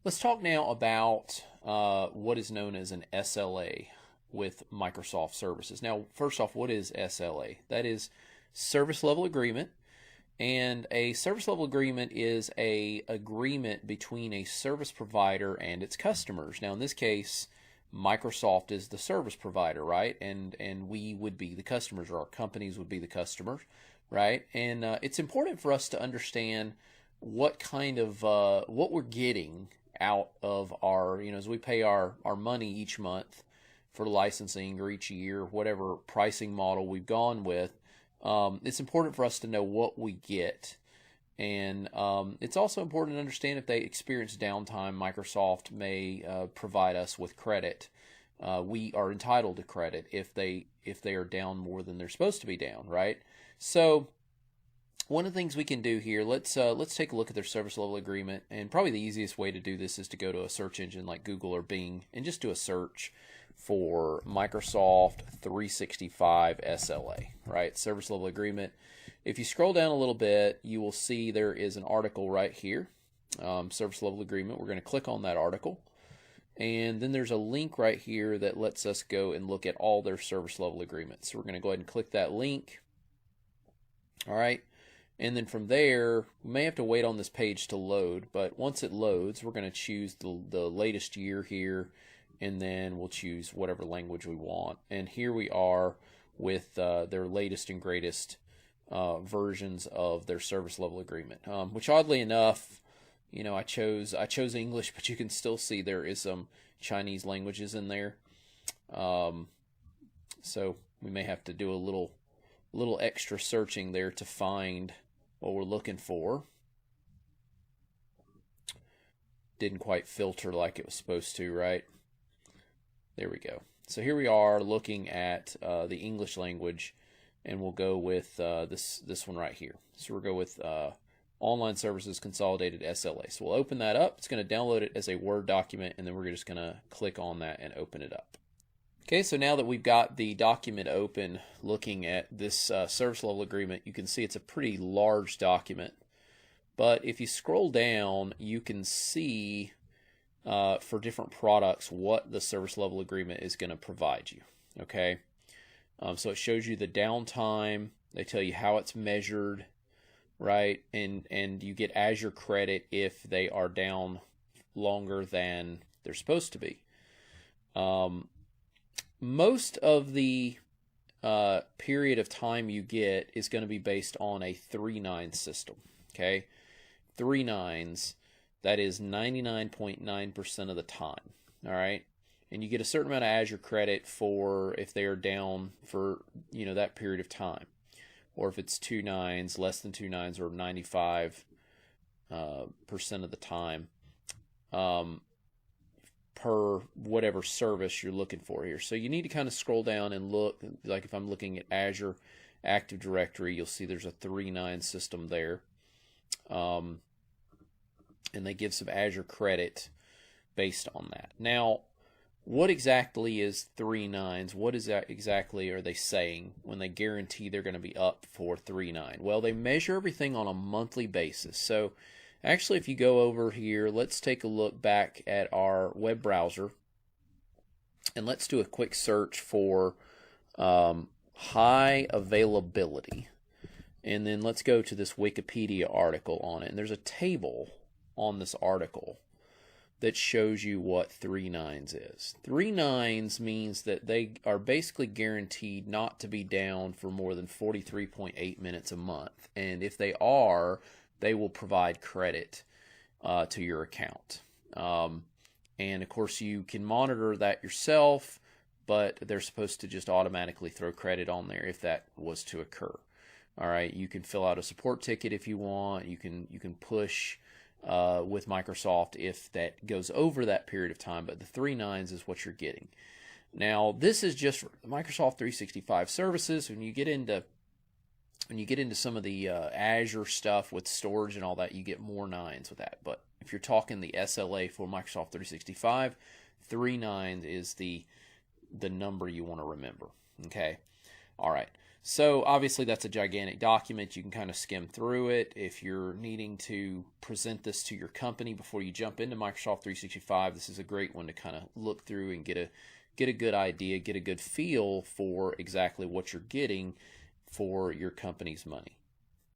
Let's talk now about what is known as an SLA with Microsoft services. Now, first off, what is SLA? That is service level agreement. And a service level agreement is a agreement between a service provider and its customers. Now, in this case, Microsoft is the service provider, right? And we would be the customers, or our companies would be the customers, right? And it's important for us to understand what kind of what we're getting out of our, as we pay our money each month for licensing or each year, whatever pricing model we've gone with. It's important for us to know what we get. And it's also important to understand if they experience downtime, Microsoft may provide us with credit. We are entitled to credit if they are down more than they're supposed to be down, right? So one of the things we can do here, let's take a look at their service level agreement. And probably the easiest way to do this is to go to a search engine like Google or Bing and just do a search for Microsoft 365 SLA, right? Service level agreement. If you scroll down a little bit, you will see there is an article right here, service level agreement. We're going to click on that article. And then there's a link right here that lets us go and look at all their service level agreements. So we're going to go ahead and click that link. All right. And then from there, we may have to wait on this page to load, but once it loads, we're going to choose the latest year here, and then we'll choose whatever language we want. And here we are with their latest and greatest versions of their service level agreement, which oddly enough, I chose English, but you can still see there is some Chinese languages in there. So we may have to do a little extra searching there to find what we're looking for. Didn't quite filter like it was supposed to, right? There we go. So here we are looking at the English language, and we'll go with this one right here. So we'll go with Online Services Consolidated SLA. So we'll open that up. It's going to download it as a Word document, and then we're just going to click on that and open it up. Okay, so now that we've got the document open looking at this service level agreement, you can see it's a pretty large document. But if you scroll down, you can see for different products what the service level agreement is going to provide you. Okay, so it shows you the downtime. They tell you how it's measured, right? And you get Azure credit if they are down longer than they're supposed to be. Most of the period of time you get is going to be based on a 3/9 system. Okay, 3/9, that is 99.9% of the time. All right, and you get a certain amount of Azure credit for if they are down for that period of time, or if it's 2/9, less than 2/9, or 95% of the time. Per whatever service you're looking for here. So you need to kind of scroll down and look. Like if I'm looking at Azure Active Directory, you'll see there's a 3/9 system there. And they give some Azure credit based on that. Now, what exactly is 3/9? What is that exactly are they saying when they guarantee they're going to be up for 3/9? Well, they measure everything on a monthly basis. So actually, if you go over here, let's take a look back at our web browser, and let's do a quick search for high availability. And then let's go to this Wikipedia article on it. And there's a table on this article that shows you what 3/9 is. 3/9 means that they are basically guaranteed not to be down for more than 43.8 minutes a month. And if they are, they will provide credit to your account. And of course, you can monitor that yourself, but they're supposed to just automatically throw credit on there if that was to occur. All right, you can fill out a support ticket if you want. You can push with Microsoft if that goes over that period of time, but the 3/9 is what you're getting. Now, this is just Microsoft 365 services. When you get into some of the Azure stuff with storage and all that, you get more nines with that. But if you're talking the SLA for Microsoft 365, 3/9 is the number you want to remember. Okay, all right. So obviously that's a gigantic document. You can kind of skim through it. If you're needing to present this to your company before you jump into Microsoft 365, this is a great one to kind of look through and get a good idea, get a good feel for exactly what you're getting for your company's money.